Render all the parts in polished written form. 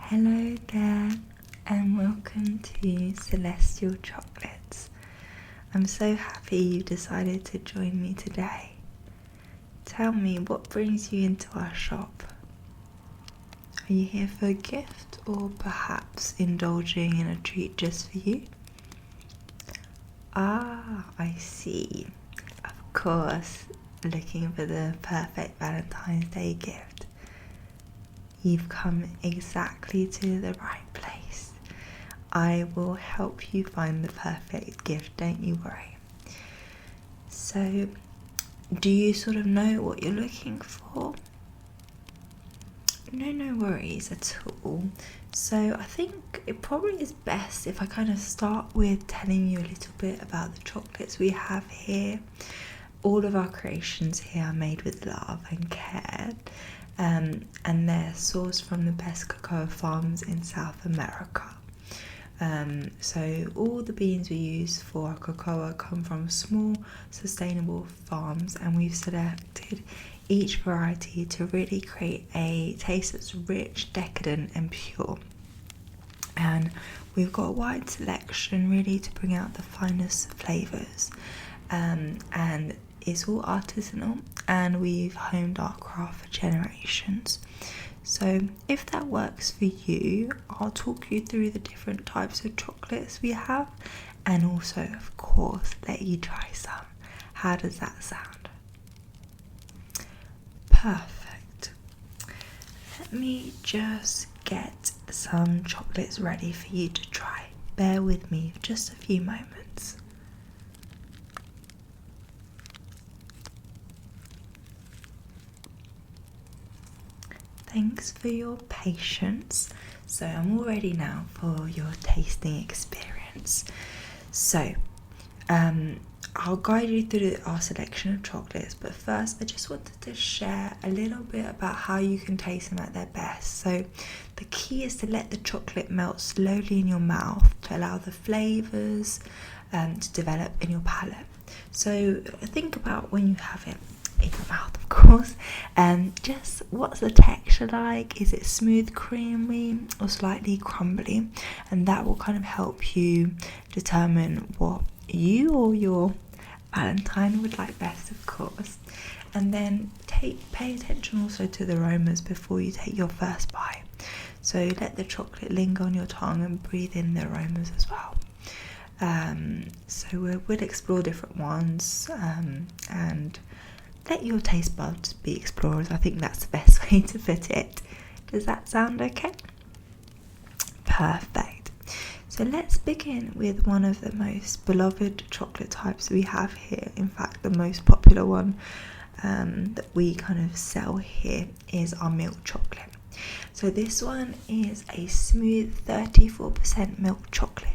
Hello there, and welcome to Celestial Chocolates. I'm so happy you decided to join me today. Tell me, what brings you into our shop? Are you here for a gift, or perhaps indulging in a treat just for you? Ah, I see. Of course, looking for the perfect Valentine's Day gift. You've come exactly to the right place. I will help you find the perfect gift, don't you worry. So, do you sort of know what you're looking for? No worries at all. So I think it probably is best if I kind of start with telling you a little bit about the chocolates we have here. All of our creations here are made with love and care. And they're sourced from the best cocoa farms in South America. So all the beans we use for our cocoa come from small, sustainable farms, and we've selected each variety to really create a taste that's rich, decadent, and pure. And we've got a wide selection really to bring out the finest flavours. And it's all artisanal, and we've honed our craft for generations. So if that works for you, I'll talk you through the different types of chocolates we have, and also of course let you try some. How does that sound? Perfect. Let me just get some chocolates ready for you to try. Bear with me for just a few moments. Thanks for your patience. So I'm all ready now for your tasting experience. So I'll guide you through our selection of chocolates, but first I just wanted to share a little bit about how you can taste them at their best. So the key is to let the chocolate melt slowly in your mouth to allow the flavours to develop in your palate. So think about when you have it in your mouth, of course, and just what's the texture like? Is it smooth, creamy, or slightly crumbly? And that will kind of help you determine what you or your Valentine would like best, of course. And then pay attention also to the aromas before you take your first bite. So let the chocolate linger on your tongue and breathe in the aromas as well. So we'll explore different ones, and let your taste buds be explorers. I think that's the best way to put it. Does that sound okay? Perfect. So let's begin with one of the most beloved chocolate types we have here. In fact, the most popular one that we kind of sell here is our milk chocolate. So this one is a smooth 34% milk chocolate.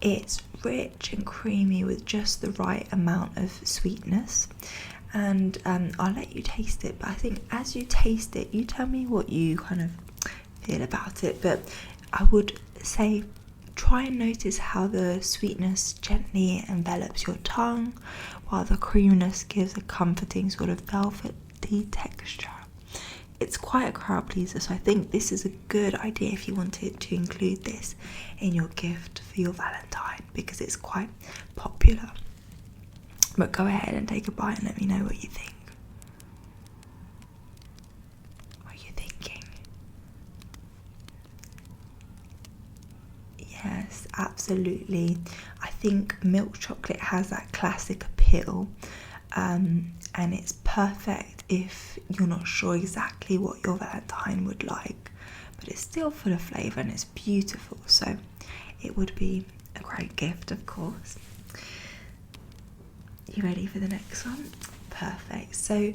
It's rich and creamy with just the right amount of sweetness. And I'll let you taste it, but I think as you taste it, you tell me what you kind of feel about it. But I would say try and notice how the sweetness gently envelops your tongue, while the creaminess gives a comforting sort of velvety texture. It's quite a crowd pleaser, so I think this is a good idea if you wanted to include this in your gift for your Valentine, because it's quite popular. But go ahead and take a bite and let me know what you think. What are you thinking? Yes, absolutely. I think milk chocolate has that classic appeal, and it's perfect if you're not sure exactly what your Valentine would like, but it's still full of flavour and it's beautiful, so it would be a great gift, of course. You ready for the next one? Perfect. So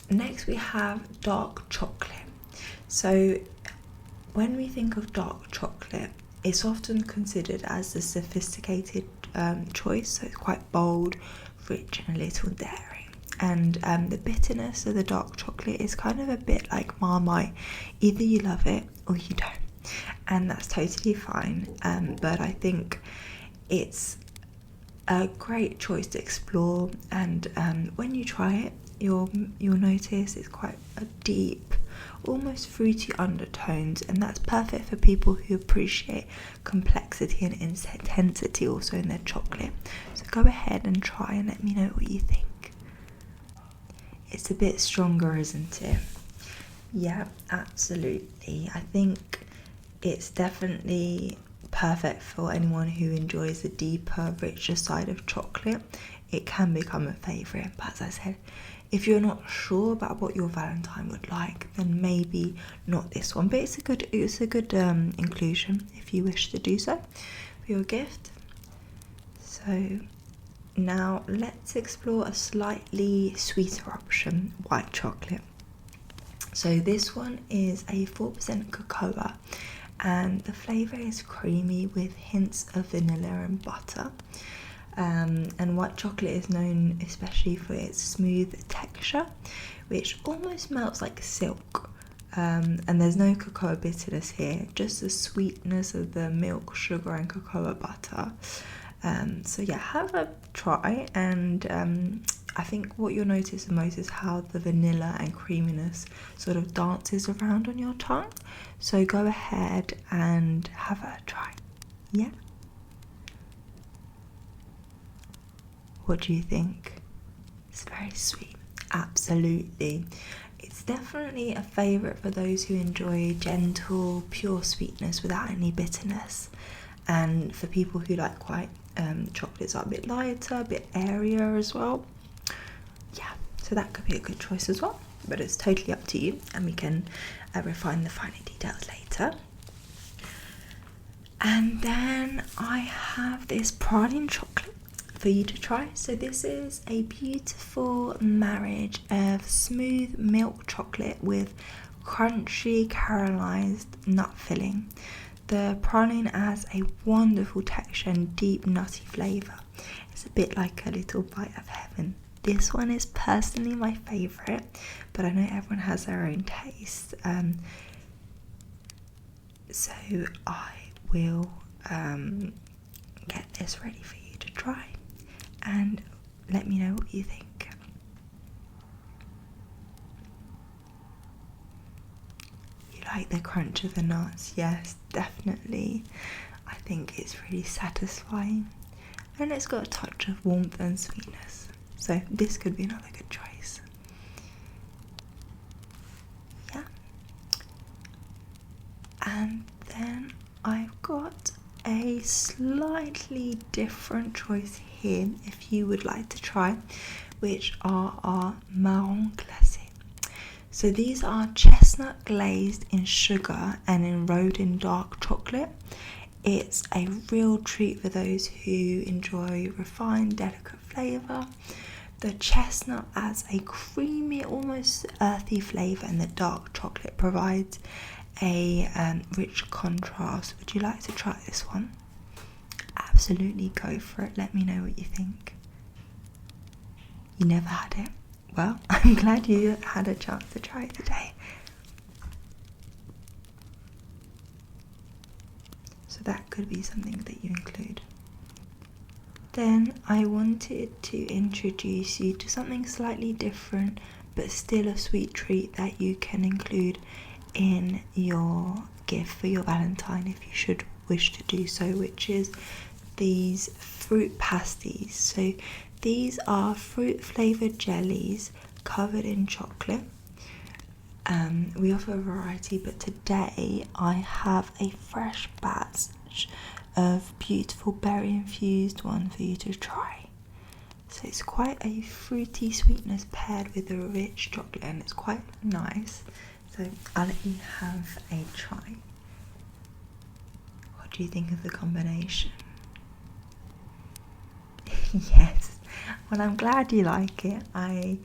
next we have dark chocolate. So when we think of dark chocolate, it's often considered as the sophisticated choice. So it's quite bold, rich, and a little daring. And the bitterness of the dark chocolate is kind of a bit like Marmite. Either you love it or you don't, and that's totally fine. But I think it's a great choice to explore, and when you try it, you'll notice it's quite a deep, almost fruity undertones, and that's perfect for people who appreciate complexity and intensity also in their chocolate. So go ahead and try and let me know what you think. It's a bit stronger, isn't it? Yeah, absolutely. I think it's definitely perfect for anyone who enjoys the deeper, richer side of chocolate. It can become a favourite, but as I said, if you're not sure about what your Valentine would like, then maybe not this one. But it's a good inclusion if you wish to do so for your gift. So now let's explore a slightly sweeter option, white chocolate. So this one is a 4% cocoa, and the flavour is creamy with hints of vanilla and butter. And white chocolate is known especially for its smooth texture, which almost melts like silk. And there's no cocoa bitterness here, just the sweetness of the milk, sugar and cocoa butter. So yeah, have a try, and I think what you'll notice the most is how the vanilla and creaminess sort of dances around on your tongue. So go ahead and have a try. Yeah? What do you think? It's very sweet. Absolutely. It's definitely a favourite for those who enjoy gentle, pure sweetness without any bitterness. And for people who like quite chocolates are a bit lighter, a bit airier as well. Yeah, so that could be a good choice as well. But it's totally up to you, and we can refine the finer details later. And then I have this praline chocolate for you to try. So this is a beautiful marriage of smooth milk chocolate with crunchy caramelized nut filling. The praline has a wonderful texture and deep nutty flavour. It's a bit like a little bite of heaven. This one is personally my favourite, but I know everyone has their own taste. So I will get this ready for you to try, and let me know what you think. You like the crunch of the nuts? Yes, definitely. I think it's really satisfying, and it's got a touch of warmth and sweetness. So this could be another good choice. Yeah. And then I've got a slightly different choice here if you would like to try, which are our marron glacé. So these are chestnut glazed in sugar and enrolled in dark chocolate. It's a real treat for those who enjoy refined, delicate flavour. The chestnut adds a creamy, almost earthy flavour, and the dark chocolate provides a rich contrast. Would you like to try this one? Absolutely, go for it. Let me know what you think. You never had it? Well, I'm glad you had a chance to try it today. So that could be something that you include. Then I wanted to introduce you to something slightly different, but still a sweet treat that you can include in your gift for your Valentine if you should wish to do so, which is these fruit pasties. So these are fruit flavoured jellies covered in chocolate. We offer a variety, but today I have a fresh batch of beautiful berry infused one for you to try. So it's quite a fruity sweetness paired with a rich chocolate, and it's quite nice. So I'll let you have a try. What do you think of the combination? Yes, well, I'm glad you like it. I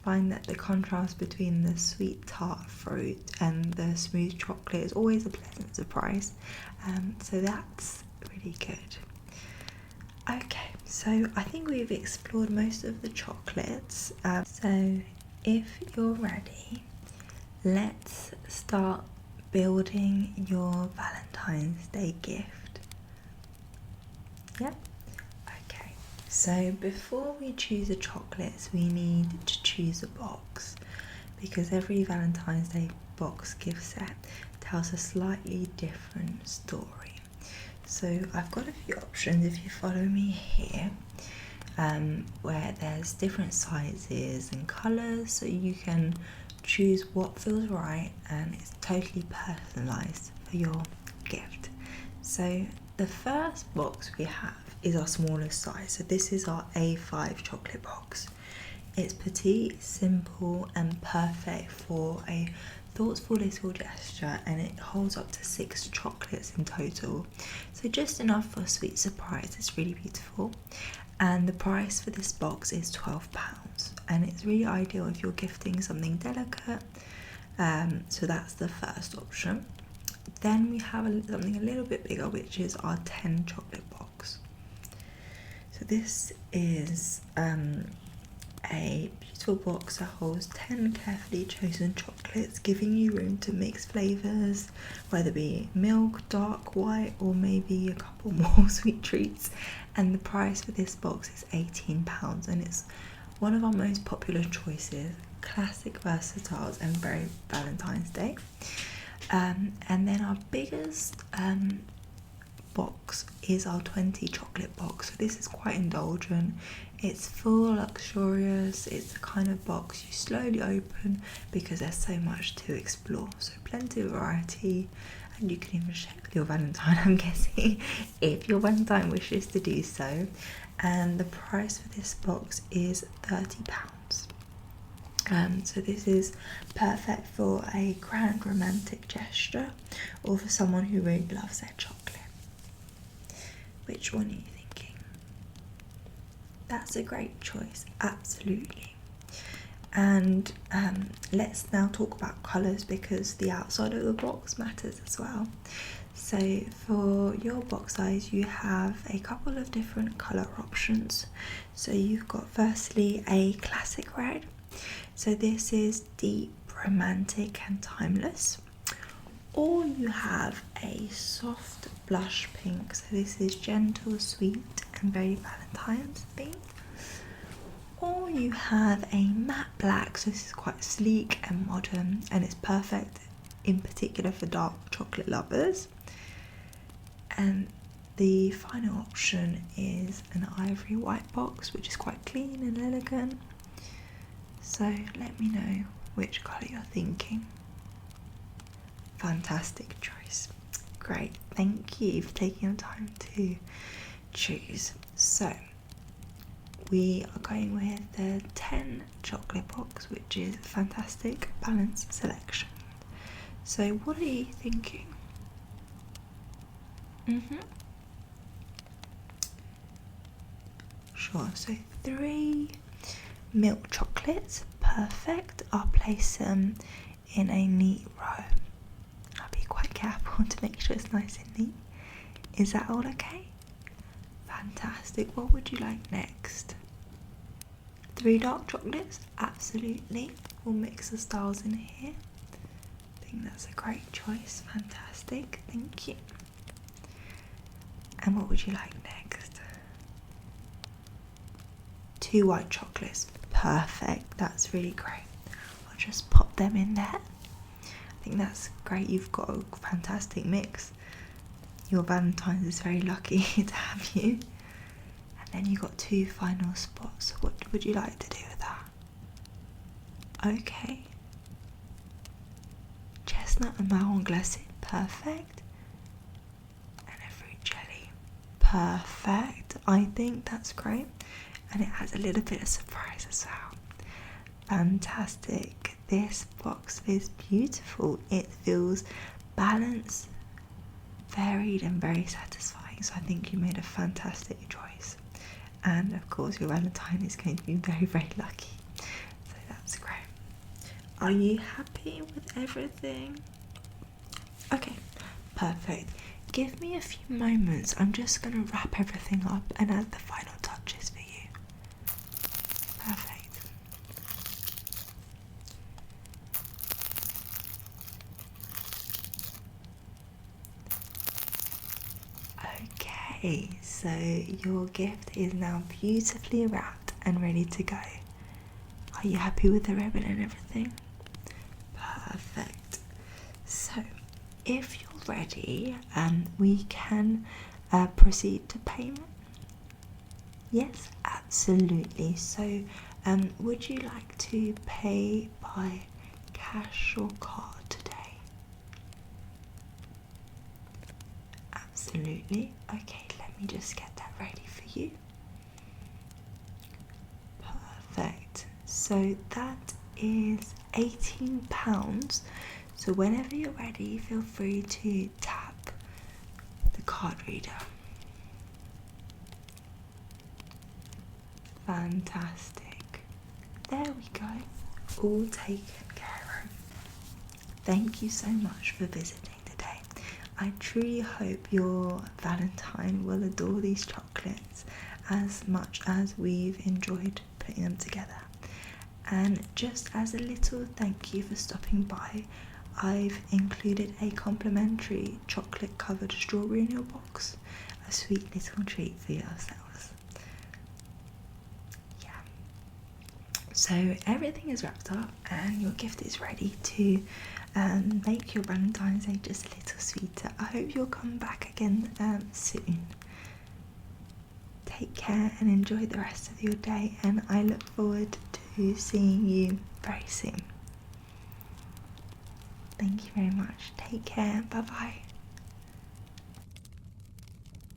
find that the contrast between the sweet tart fruit and the smooth chocolate is always a pleasant surprise. So that's really good. Okay, so I think we've explored most of the chocolates. So if you're ready, let's start building your Valentine's Day gift. Yep. Okay, So before we choose the chocolates, we need to choose a box, because every Valentine's Day box gift set tells a slightly different story. So I've got a few options if you follow me here, where there's different sizes and colours, so you can choose what feels right, and it's totally personalised for your gift. So the first box we have is our smallest size. So this is our A5 chocolate box. It's petite, simple and perfect for a thoughtful little gesture, and it holds up to 6 chocolates in total. So just enough for a sweet surprise. It's really beautiful. And the price for this box is £12, and it's really ideal if you're gifting something delicate. So that's the first option. Then we have something a little bit bigger, which is our 10 chocolate box. So this is a beautiful box that holds 10 carefully chosen chocolates, giving you room to mix flavours, whether it be milk, dark, white, or maybe a couple more sweet treats. And the price for this box is £18, and it's one of our most popular choices. Classic, versatile, and very Valentine's Day. And then our biggest box is our 20 chocolate box. So this is quite indulgent. It's full, luxurious. It's the kind of box you slowly open because there's so much to explore. So plenty of variety, and you can even share with your Valentine, I'm guessing, if your Valentine wishes to do so. And the price for this box is £30. So this is perfect for a grand romantic gesture, or for someone who really loves their chocolate. Which one are you thinking? That's a great choice, absolutely. And let's now talk about colours, because the outside of the box matters as well. So for your box size, you have a couple of different colour options. So you've got firstly a classic red. So this is deep, romantic and timeless. Or you have a soft blush pink. So this is gentle, sweet and very Valentine's themed. Or you have a matte black. So this is quite sleek and modern, and it's perfect in particular for dark chocolate lovers. And the final option is an ivory white box, which is quite clean and elegant. So let me know which colour you're thinking. Fantastic choice. Great, thank you for taking your time to choose. So we are going with the 10 chocolate box, which is a fantastic balanced selection. So what are you thinking? Sure, so 3 milk chocolates, perfect. I'll place them in a neat row. I'll be quite careful to make sure it's nice and neat. Is that all okay? Fantastic. What would you like next? 3 dark chocolates? Absolutely. We'll mix the styles in here. I think that's a great choice. Fantastic. Thank you. And what would you like next? 2 white chocolates. Perfect. That's really great. I'll just pop them in there. I think that's great. You've got a fantastic mix. Your Valentine's is very lucky to have you. And then you've got 2 final spots. What would you like to do with that? Okay. Chestnut and marron glacé. Perfect. And a fruit jelly. Perfect. I think that's great. And it has a little bit of surprise as well. Fantastic. This box is beautiful. It feels balanced, varied and very satisfying. So I think you made a fantastic choice. And of course your Valentine is going to be very, very lucky. So that's great. Are you happy with everything? Okay, perfect. Give me a few moments. I'm just going to wrap everything up and add the final touches for you. Perfect. Okay, Okay, so your gift is now beautifully wrapped and ready to go. Are you happy with the ribbon and everything? Perfect. So, if you're ready, we can proceed to payment. Yes, absolutely. So, would you like to pay by cash or card today? Absolutely. Okay, let me just get that ready for you. Perfect. So that is £18. So whenever you're ready, feel free to tap the card reader. Fantastic. There we go. All taken care of. Thank you so much for visiting today. I truly hope your Valentine will adore these chocolates as much as we've enjoyed putting them together. And just as a little thank you for stopping by, I've included a complimentary chocolate covered strawberry in your box. A sweet little treat for yourselves. Yeah. So everything is wrapped up and your gift is ready to make your Valentine's Day just a little sweeter. I hope you'll come back again soon. Take care and enjoy the rest of your day, and I look forward to seeing you very soon. Thank you very much. Take care. Bye bye.